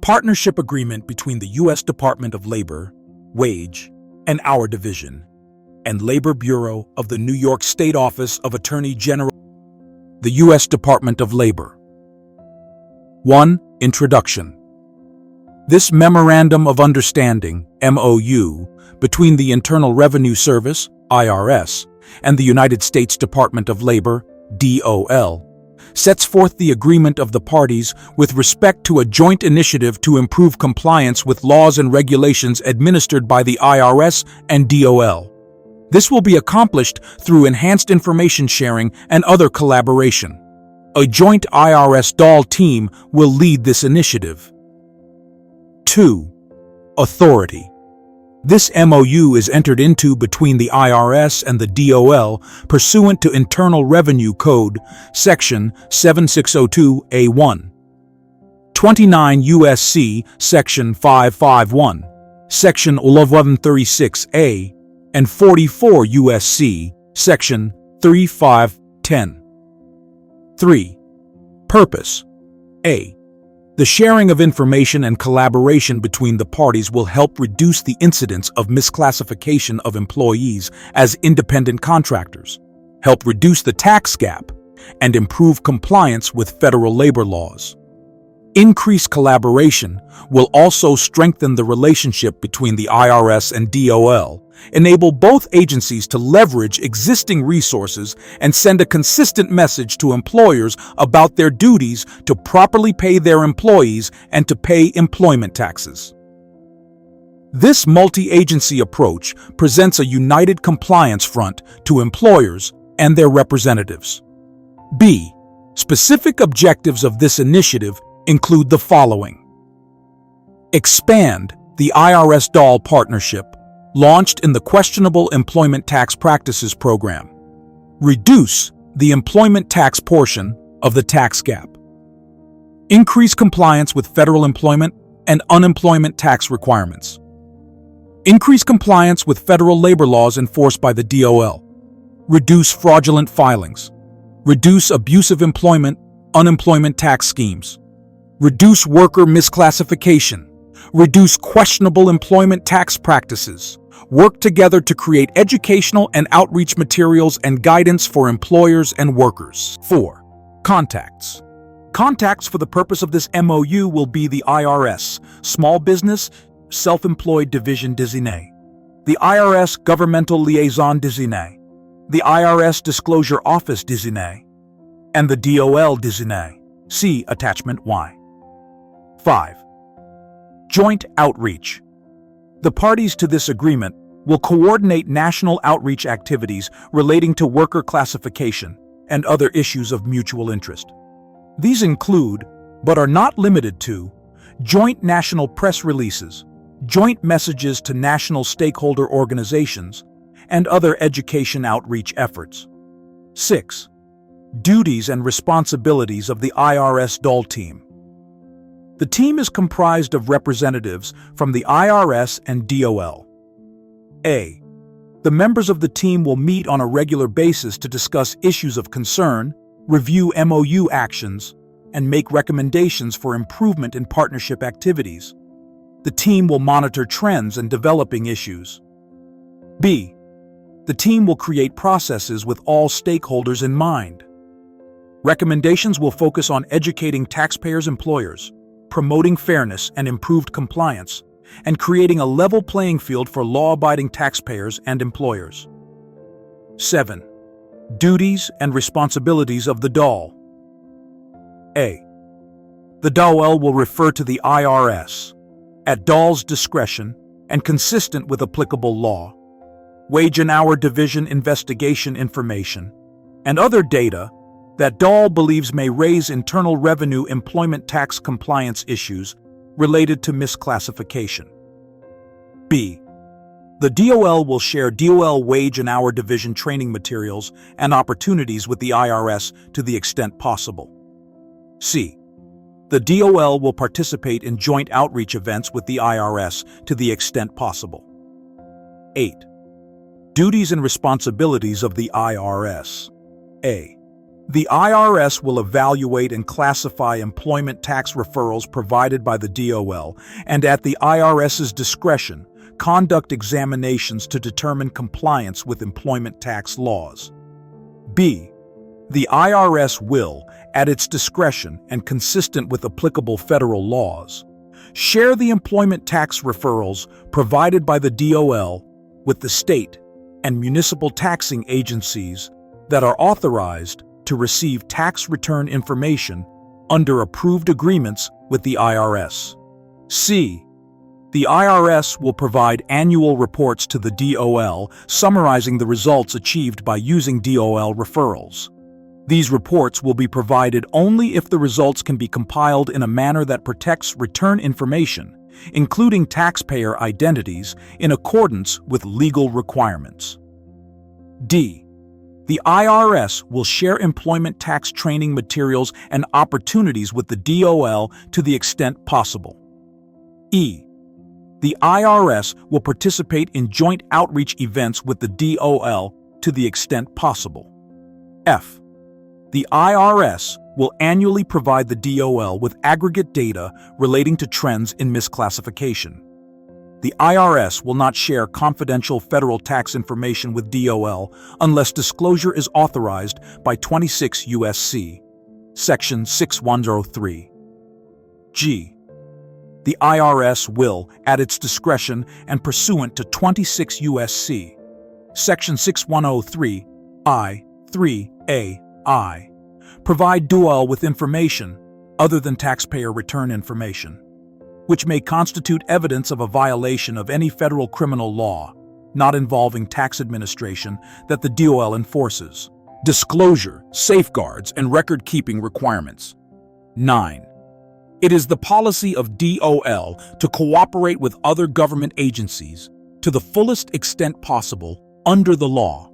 partnership agreement between the U.S. Department of Labor, Wage, and our division, and Labor Bureau of the New York State Office of Attorney General, the U.S. Department of Labor. 1. Introduction. This Memorandum of Understanding, MOU, between the Internal Revenue Service, IRS, and the United States Department of Labor, DOL, sets forth the agreement of the parties with respect to a joint initiative to improve compliance with laws and regulations administered by the IRS and DOL. This will be accomplished through enhanced information sharing and other collaboration. A joint IRS-DOL team will lead this initiative. 2. Authority. This MOU is entered into between the IRS and the DOL pursuant to Internal Revenue Code, Section 7602A1, 29 U.S.C. Section 551, Section 1136A, and 44 U.S.C. Section 3510. 3. Purpose. A. The sharing of information and collaboration between the parties will help reduce the incidence of misclassification of employees as independent contractors, help reduce the tax gap, and improve compliance with federal labor laws. Increased collaboration will also strengthen the relationship between the IRS and DOL, enable both agencies to leverage existing resources, and send a consistent message to employers about their duties to properly pay their employees and to pay employment taxes. This multi-agency approach presents a united compliance front to employers and their representatives. B. Specific objectives of this initiative include the following. Expand the IRS-DOL partnership launched in the Questionable Employment Tax Practices Program. Reduce the employment tax portion of the tax gap. Increase compliance with federal employment and unemployment tax requirements. Increase compliance with federal labor laws enforced by the DOL. Reduce fraudulent filings. Reduce abusive employment, unemployment tax schemes. Reduce worker misclassification. Reduce questionable employment tax practices. Work together to create educational and outreach materials and guidance for employers and workers. 4. Contacts. Contacts for the purpose of this MOU will be the IRS, Small Business, Self-Employed Division Désigné, the IRS Governmental Liaison Désigné, the IRS Disclosure Office Désigné, and the DOL Désigné. See Attachment Y. 5. Joint outreach. The parties to this agreement will coordinate national outreach activities relating to worker classification and other issues of mutual interest. These include, but are not limited to, joint national press releases, joint messages to national stakeholder organizations, and other education outreach efforts. 6. Duties and responsibilities of the IRS-DOL team. The team is comprised of representatives from the IRS and DOL. A. The members of the team will meet on a regular basis to discuss issues of concern, review MOU actions, and make recommendations for improvement in partnership activities. The team will monitor trends and developing issues. B. The team will create processes with all stakeholders in mind. Recommendations will focus on educating taxpayers' employers, promoting fairness and improved compliance, and creating a level playing field for law-abiding taxpayers and employers. 7. Duties and responsibilities of the DOL. A. The DOL will refer to the IRS, at DOL's discretion and consistent with applicable law, Wage and Hour Division investigation information, and other data that DOL believes may raise Internal Revenue employment tax compliance issues related to misclassification. B. The DOL will share DOL Wage and Hour Division training materials and opportunities with the IRS to the extent possible. C. The DOL will participate in joint outreach events with the IRS to the extent possible. 8. Duties and responsibilities of the IRS. A. The IRS will evaluate and classify employment tax referrals provided by the DOL and, at the IRS's discretion, conduct examinations to determine compliance with employment tax laws. B. The IRS will, at its discretion and consistent with applicable federal laws, share the employment tax referrals provided by the DOL with the state and municipal taxing agencies that are authorized to receive tax return information under approved agreements with the IRS. C. The IRS will provide annual reports to the DOL summarizing the results achieved by using DOL referrals. These reports will be provided only if the results can be compiled in a manner that protects return information, including taxpayer identities, in accordance with legal requirements. D. The IRS will share employment tax training materials and opportunities with the DOL to the extent possible. E. The IRS will participate in joint outreach events with the DOL to the extent possible. F. The IRS will annually provide the DOL with aggregate data relating to trends in misclassification. The IRS will not share confidential federal tax information with DOL unless disclosure is authorized by 26 U.S.C. Section 6103. G. The IRS will, at its discretion and pursuant to 26 U.S.C. Section 6103 I, provide DOL with information other than taxpayer return information, which may constitute evidence of a violation of any federal criminal law not involving tax administration that the DOL enforces. Disclosure, safeguards, and record-keeping requirements. 9. It is the policy of DOL to cooperate with other government agencies to the fullest extent possible under the law,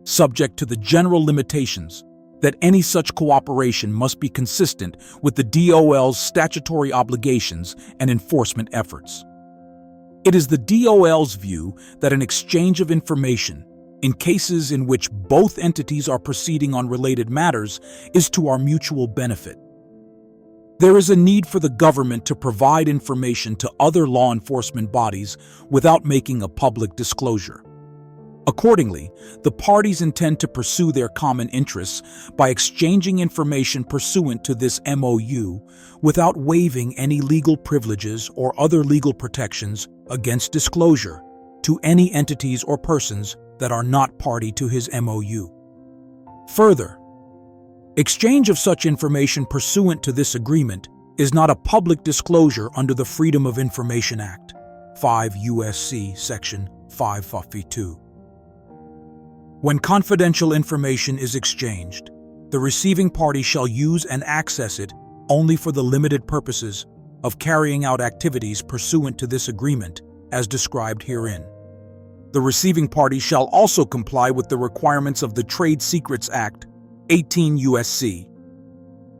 subject to the general limitations that any such cooperation must be consistent with the DOL's statutory obligations and enforcement efforts. It is the DOL's view that an exchange of information, in cases in which both entities are proceeding on related matters, is to our mutual benefit. There is a need for the government to provide information to other law enforcement bodies without making a public disclosure. Accordingly, the parties intend to pursue their common interests by exchanging information pursuant to this MOU without waiving any legal privileges or other legal protections against disclosure to any entities or persons that are not party to his MOU. Further, exchange of such information pursuant to this agreement is not a public disclosure under the Freedom of Information Act, 5 U.S.C. Section 552. When confidential information is exchanged, the receiving party shall use and access it only for the limited purposes of carrying out activities pursuant to this agreement as described herein. The receiving party shall also comply with the requirements of the Trade Secrets Act, 18 U.S.C.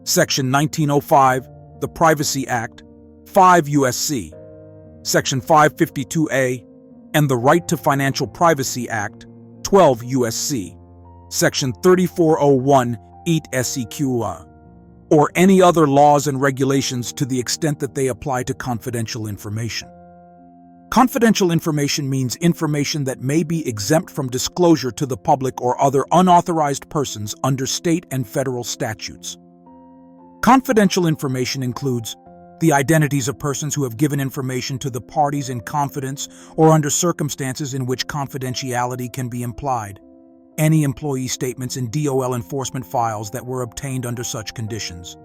Section 1905, the Privacy Act, 5 U.S.C. Section 552A, and the Right to Financial Privacy Act, 12 U.S.C. Section 3401 8 SEQA, or any other laws and regulations to the extent that they apply to confidential information. Confidential information means information that may be exempt from disclosure to the public or other unauthorized persons under state and federal statutes. Confidential information includes the identities of persons who have given information to the parties in confidence or under circumstances in which confidentiality can be implied, any employee statements in DOL enforcement files that were obtained under such conditions,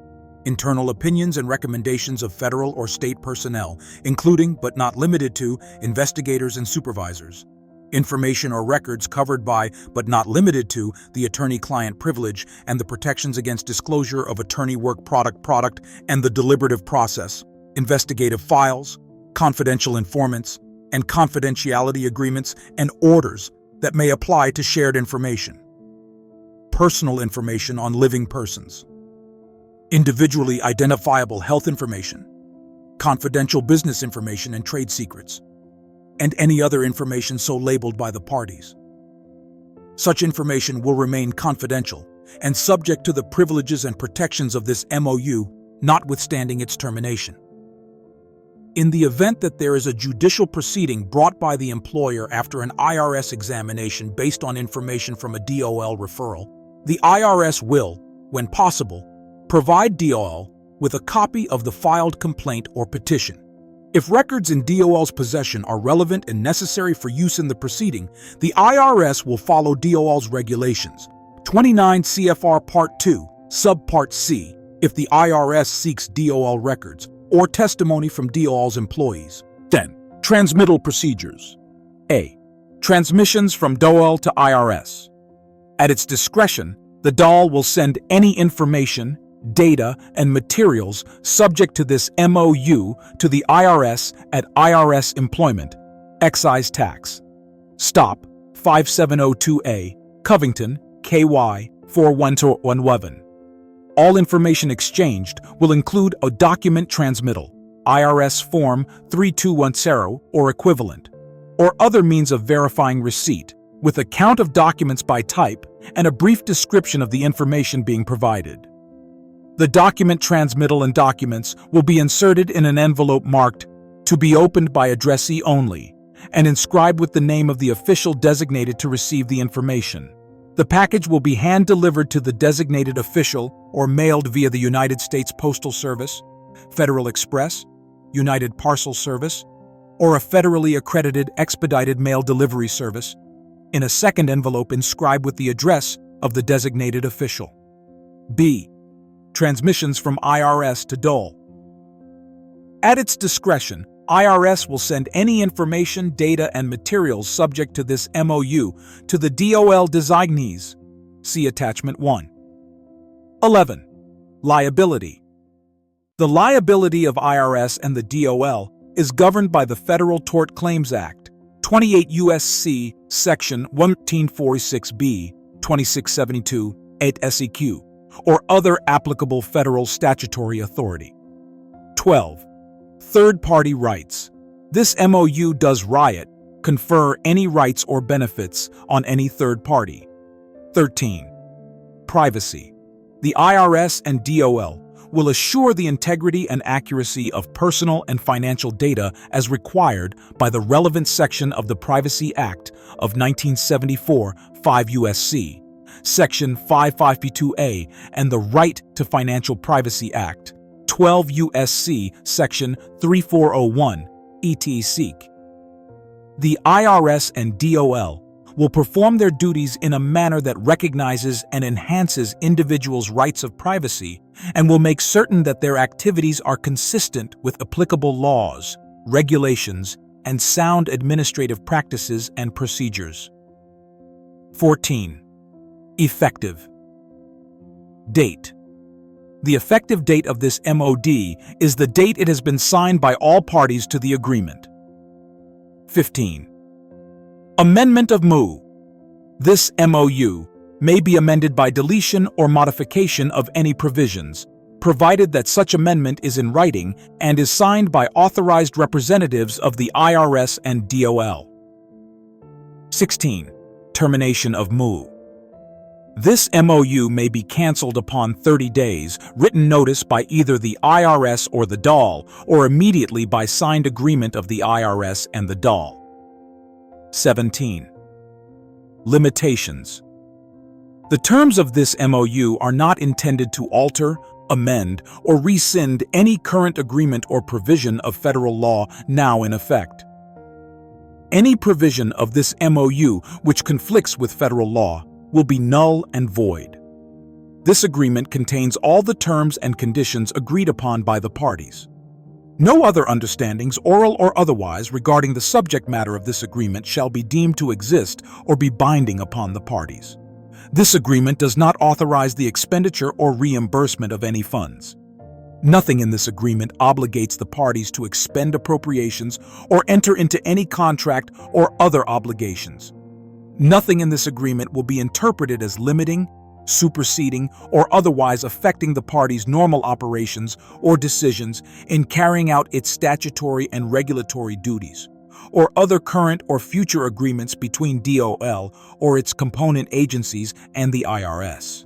internal opinions and recommendations of federal or state personnel, including but not limited to investigators and supervisors, information or records covered by but not limited to the attorney-client privilege and the protections against disclosure of attorney work product and the deliberative process, investigative files, confidential informants, and confidentiality agreements and orders that may apply to shared information. Personal information on living persons, individually identifiable health information, confidential business information and trade secrets, and any other information so labeled by the parties. Such information will remain confidential and subject to the privileges and protections of this MOU, notwithstanding its termination. In the event that there is a judicial proceeding brought by the employer after an IRS examination based on information from a DOL referral, the IRS will, when possible, provide DOL with a copy of the filed complaint or petition. If records in DOL's possession are relevant and necessary for use in the proceeding, the IRS will follow DOL's regulations, 29 CFR Part 2, Subpart C, if the IRS seeks DOL records or testimony from DOL's employees. 10. Transmittal procedures. A. Transmissions from DOL to IRS. At its discretion, the DOL will send any information, data, and materials subject to this MOU to the IRS at IRS Employment, Excise Tax. Stop 5702A, Covington, KY 41211. All information exchanged will include a document transmittal, IRS Form 3210 or equivalent, or other means of verifying receipt, with a count of documents by type and a brief description of the information being provided. The document transmittal and documents will be inserted in an envelope marked "To be opened by addressee only" and inscribed with the name of the official designated to receive the information. The package will be hand-delivered to the designated official or mailed via the United States Postal Service, Federal Express, United Parcel Service, or a federally accredited expedited mail delivery service, in a second envelope inscribed with the address of the designated official. B. Transmissions from IRS to DOL. At its discretion, IRS will send any information, data, and materials subject to this MOU to the DOL designees. See Attachment 1. 11. Liability. The liability of IRS and the DOL is governed by the Federal Tort Claims Act, 28 U.S.C. Section 1346B, 2672, 8 SEQ, or other applicable federal statutory authority. 12. Third-party rights. This MOU does confer any rights or benefits on any third party. 13. Privacy. The IRS and DOL will assure the integrity and accuracy of personal and financial data as required by the relevant section of the Privacy Act of 1974, 5 U.S.C., Section 552A, and the Right to Financial Privacy Act, 12 U.S.C. Section 3401, et.seq. The IRS and DOL will perform their duties in a manner that recognizes and enhances individuals' rights of privacy and will make certain that their activities are consistent with applicable laws, regulations, and sound administrative practices and procedures. 14. Effective date. The effective date of this MOD is the date it has been signed by all parties to the agreement. 15. Amendment of MOU. This MOU may be amended by deletion or modification of any provisions, provided that such amendment is in writing and is signed by authorized representatives of the IRS and DOL. 16. Termination of MOU. This MOU may be canceled upon 30 days, written notice by either the IRS or the DOL, or immediately by signed agreement of the IRS and the DOL. 17. Limitations. The terms of this MOU are not intended to alter, amend, or rescind any current agreement or provision of federal law now in effect. Any provision of this MOU which conflicts with federal law will be null and void. This agreement contains all the terms and conditions agreed upon by the parties. No other understandings, oral or otherwise, regarding the subject matter of this agreement shall be deemed to exist or be binding upon the parties. This agreement does not authorize the expenditure or reimbursement of any funds. Nothing in this agreement obligates the parties to expend appropriations or enter into any contract or other obligations. Nothing in this agreement will be interpreted as limiting, superseding, or otherwise affecting the parties' normal operations or decisions in carrying out its statutory and regulatory duties, or other current or future agreements between DOL or its component agencies and the IRS.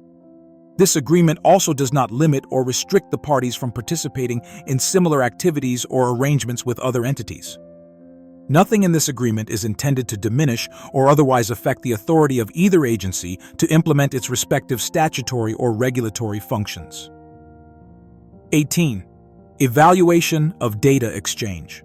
This agreement also does not limit or restrict the parties from participating in similar activities or arrangements with other entities. Nothing in this agreement is intended to diminish or otherwise affect the authority of either agency to implement its respective statutory or regulatory functions. 18. Evaluation of data exchange.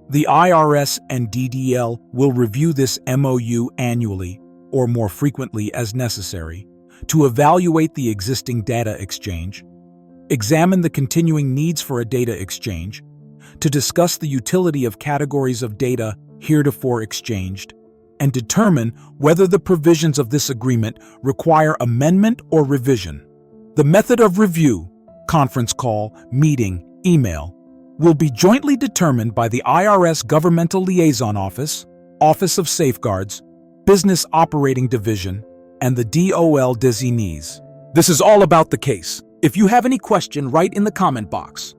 The IRS and DDL will review this MOU annually, or more frequently as necessary, to evaluate the existing data exchange, examine the continuing needs for a data exchange, to discuss the utility of categories of data heretofore exchanged, and determine whether the provisions of this agreement require amendment or revision. The method of review, conference call, meeting, email, will be jointly determined by the IRS Governmental Liaison Office, Office of Safeguards, Business Operating Division, and the DOL designees. This is all about the case. If you have any question, write in the comment box.